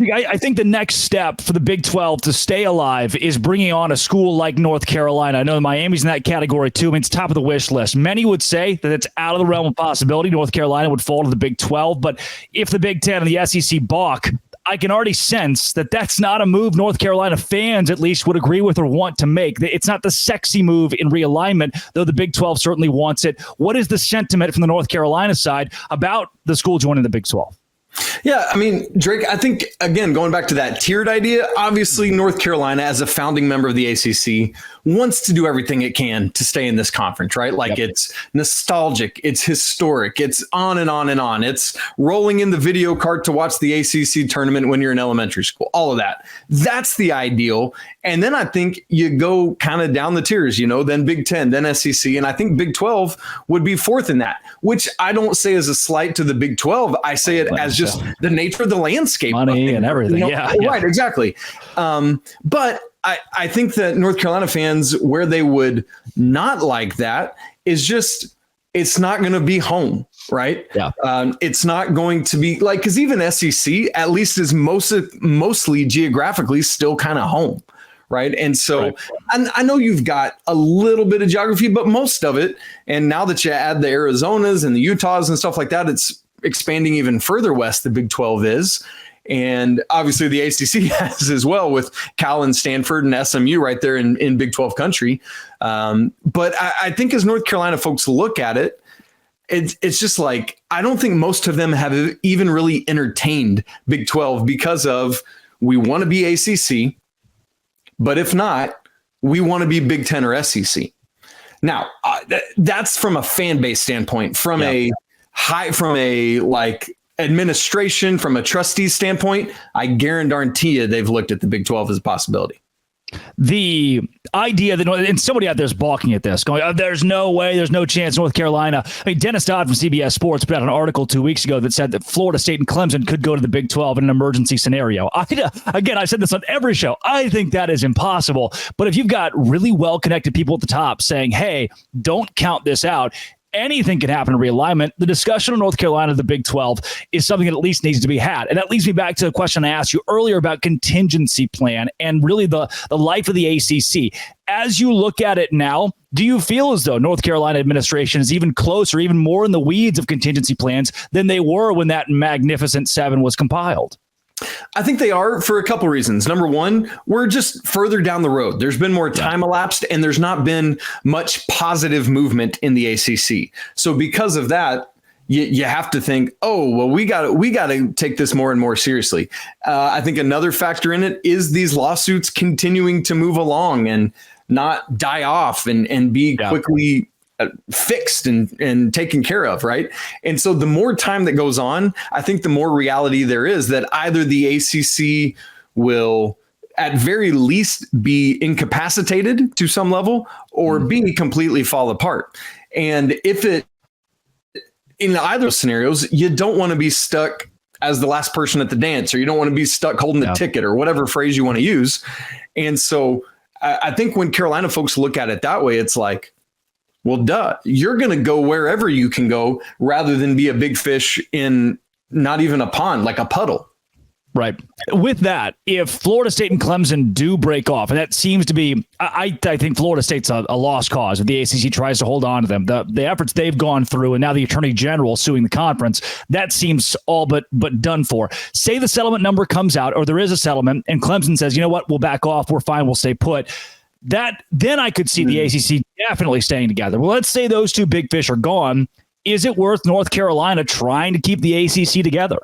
I think the next step for the Big 12 to stay alive is bringing on a school like North Carolina. I know Miami's in that category too. I mean, it's top of the wish list. Many would say that it's out of the realm of possibility. North Carolina would fall to the Big 12. But if the Big 10 and the SEC balk, I can already sense that that's not a move North Carolina fans at least would agree with or want to make. It's not the sexy move in realignment, though the Big 12 certainly wants it. What is the sentiment from the North Carolina side about the school joining the Big 12? Yeah, I mean, Drake, I think, again, going back to that tiered idea, obviously North Carolina, as a founding member of the ACC, wants to do everything it can to stay in this conference, right? Like, It's nostalgic, it's historic, it's on and on and on. It's rolling in the video cart to watch the ACC tournament when you're in elementary school, all of that. That's the ideal. And then I think you go kind of down the tiers, then Big 10, then SEC. And I think Big 12 would be fourth in that, which I don't say as a slight to the Big 12. I say it as just the nature of the landscape. Money and everything. Right, exactly. But I think that North Carolina fans, where they would not like that is just, it's not going to be home, right? Yeah. It's not going to be like, because even SEC at least is mostly geographically still kind of home. Right. And so I know you've got a little bit of geography, but most of it. And now that you add the Arizonas and the Utahs and stuff like that, it's expanding even further west, the Big 12 is. And obviously the ACC has as well, with Cal and Stanford and SMU right there in Big 12 country. But I think as North Carolina folks look at it, it's just like, I don't think most of them have even really entertained Big 12 because of, we want to be ACC. But if not, we want to be Big 10 or SEC. Now, that's from a fan base standpoint, from a administration, from a trustee standpoint. I guarantee you they've looked at the Big 12 as a possibility. The idea that, and somebody out there is balking at this, going, there's no way, there's no chance North Carolina. I mean, Dennis Dodd from CBS Sports put out an article 2 weeks ago that said that Florida State and Clemson could go to the Big 12 in an emergency scenario. Again, I've said this on every show. I think that is impossible. But if you've got really well-connected people at the top saying, hey, don't count this out, anything can happen in realignment. The discussion of North Carolina, the Big 12, is something that at least needs to be had. And that leads me back to a question I asked you earlier about contingency plan and really the life of the ACC. As you look at it now, do you feel as though North Carolina administration is even closer, even more in the weeds of contingency plans than they were when that Magnificent Seven was compiled? I think they are, for a couple reasons. Number one, we're just further down the road. There's been more time elapsed, and there's not been much positive movement in the ACC. So because of that, you have to think, oh, well, we got to take this more and more seriously. I think another factor in it is these lawsuits continuing to move along and not die off and be quickly fixed and taken care of, right? And so the more time that goes on, I think the more reality there is that either the ACC will at very least be incapacitated to some level, or B, completely fall apart. And if it, in either scenarios, you don't want to be stuck as the last person at the dance, or you don't want to be stuck holding the ticket, or whatever phrase you want to use. And so I think when Carolina folks look at it that way, it's like, well, duh, you're going to go wherever you can go rather than be a big fish in not even a pond, like a puddle. Right. With that, if Florida State and Clemson do break off, and that seems to be, I think Florida State's a lost cause if the ACC tries to hold on to them. The efforts they've gone through, and now the Attorney General suing the conference, that seems all but done for. Say the settlement number comes out, or there is a settlement, and Clemson says, you know what, we'll back off, we're fine, we'll stay put. Then I could see the ACC definitely staying together. Well, let's say those two big fish are gone. Is it worth North Carolina trying to keep the ACC together?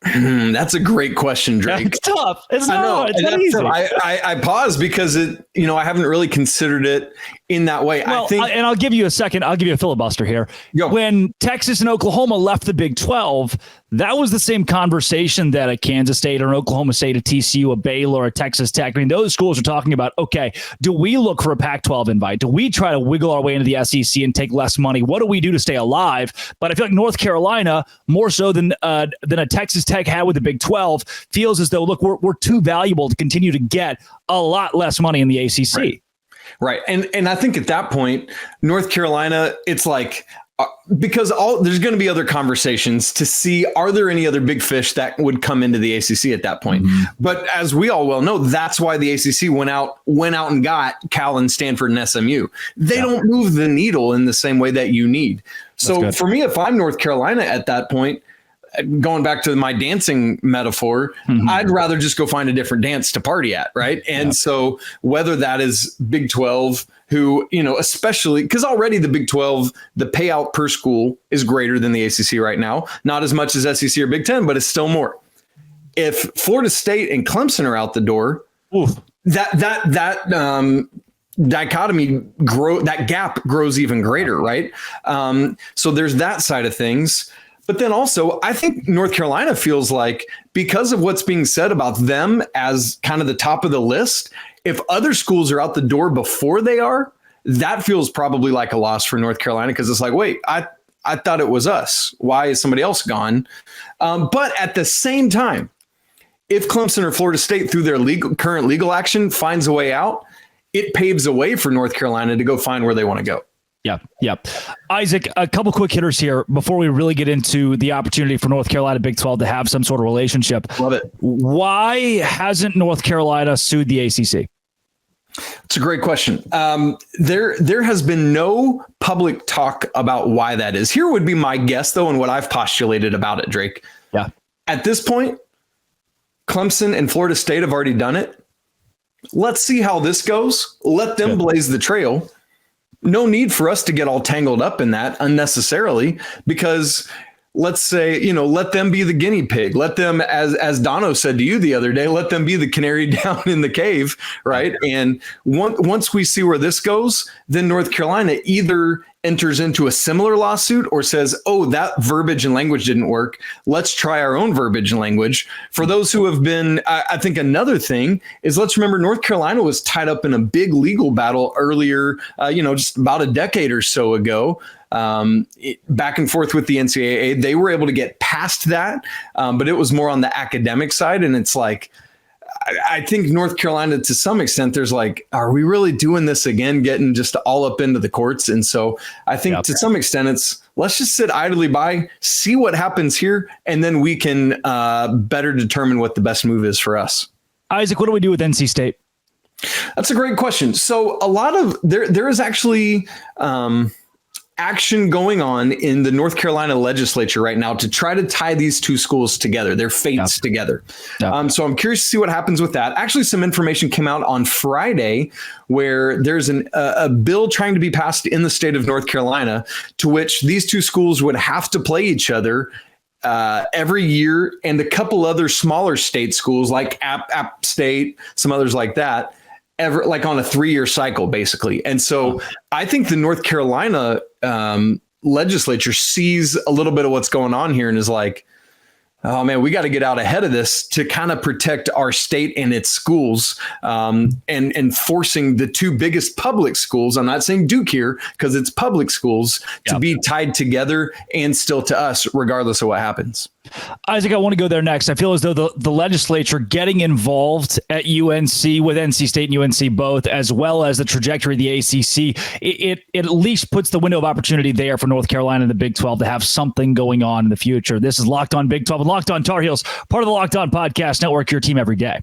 That's a great question, Drake. It's tough. It's not easy. I pause because I haven't really considered it in that way. Well, and I'll give you a second. I'll give you a filibuster here. When Texas and Oklahoma left the Big 12, that was the same conversation that a Kansas State or an Oklahoma State, a TCU, a Baylor, a Texas Tech. I mean, those schools are talking about, okay, do we look for a Pac-12 invite? Do we try to wiggle our way into the SEC and take less money? What do we do to stay alive? But I feel like North Carolina, more so than a Texas Tech had with the Big 12, feels as though, look, we're too valuable to continue to get a lot less money in the ACC. Right. And I think at that point, North Carolina, it's like, Because there's going to be other conversations to see, are there any other big fish that would come into the ACC at that point? Mm-hmm. But as we all well know, that's why the ACC went out and got Cal and Stanford and SMU. They don't move the needle in the same way that you need. So for me, if I'm North Carolina at that point, going back to my dancing metaphor, I'd rather just go find a different dance to party at, right? And so whether that is Big 12, who, especially because already the Big 12, the payout per school is greater than the ACC right now. Not as much as SEC or Big 10, but it's still more. If Florida State and Clemson are out the door, that dichotomy that gap grows even greater, right? So there's that side of things. But then also, I think North Carolina feels like, because of what's being said about them as kind of the top of the list, if other schools are out the door before they are, that feels probably like a loss for North Carolina, because it's like, wait, I thought it was us. Why is somebody else gone? But at the same time, if Clemson or Florida State, through their current legal action, finds a way out, it paves a way for North Carolina to go find where they want to go. Yeah. Isaac, a couple quick hitters here before we really get into the opportunity for North Carolina Big 12 to have some sort of relationship. Love it. Why hasn't North Carolina sued the ACC? It's a great question. There has been no public talk about why that is. Here would be my guess, though, and what I've postulated about it, Drake. Yeah. At this point, Clemson and Florida State have already done it. Let's see how this goes. Let them blaze the trail. No need for us to get all tangled up in that unnecessarily, because let's say, let them be the guinea pig. Let them, as Dono said to you the other day, let them be the canary down in the cave, right? And once we see where this goes, then North Carolina either enters into a similar lawsuit or says, oh, that verbiage and language didn't work. Let's try our own verbiage and language. For those who have been, I think another thing is, let's remember North Carolina was tied up in a big legal battle earlier, just about a decade or so ago. Back and forth with the NCAA. They were able to get past that, but it was more on the academic side. And it's like, I think North Carolina, to some extent, there's like, are we really doing this again, getting just all up into the courts? And so I think to some extent, it's, let's just sit idly by, see what happens here, and then we can better determine what the best move is for us. Isaac, what do we do with NC State? That's a great question. So a lot of there is actually action going on in the North Carolina legislature right now to try to tie these two schools together, their fates together. So I'm curious to see what happens with that. Actually, some information came out on Friday where there's a bill trying to be passed in the state of North Carolina, to which these two schools would have to play each other every year, and a couple other smaller state schools like App State, some others like that, like on a 3-year cycle, basically. And so I think the North Carolina legislature sees a little bit of what's going on here and is like, oh man, we got to get out ahead of this to kind of protect our state and its schools, and forcing the two biggest public schools, I'm not saying Duke here because it's public schools, to be tied together and still to us, regardless of what happens. Isaac, I want to go there next. I feel as though the legislature getting involved at UNC, with NC State and UNC both, as well as the trajectory of the ACC, it at least puts the window of opportunity there for North Carolina and the Big 12 to have something going on in the future. This is Locked On Big 12 and Locked On Tar Heels, part of the Locked On Podcast Network, your team every day.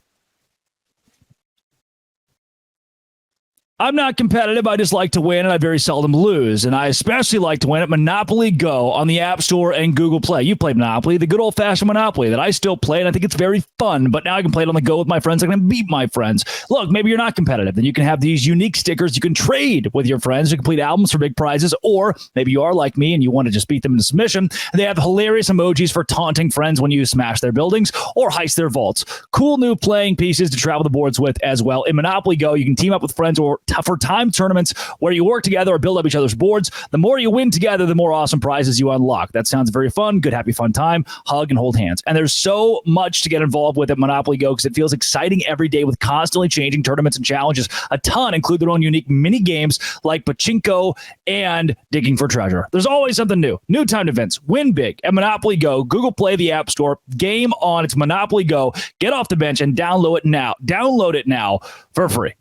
I'm not competitive. I just like to win, and I very seldom lose. And I especially like to win at Monopoly Go on the App Store and Google Play. You played Monopoly, the good old-fashioned Monopoly that I still play, and I think it's very fun. But now I can play it on the go with my friends. I can beat my friends. Look, maybe you're not competitive. Then you can have these unique stickers you can trade with your friends to complete albums for big prizes. Or maybe you are like me and you want to just beat them into submission. They have hilarious emojis for taunting friends when you smash their buildings or heist their vaults. Cool new playing pieces to travel the boards with as well. In Monopoly Go, you can team up with friends or for time tournaments where you work together or build up each other's boards. The more you win together, the more awesome prizes you unlock. That sounds very fun. Good, happy, fun time. Hug and hold hands. And there's so much to get involved with at Monopoly Go because it feels exciting every day with constantly changing tournaments and challenges. A ton include their own unique mini games like Pachinko and Digging for Treasure. There's always something new. New timed events. Win big at Monopoly Go. Google Play, the App Store. Game on. It's Monopoly Go. Get off the bench and download it now. Download it now for free.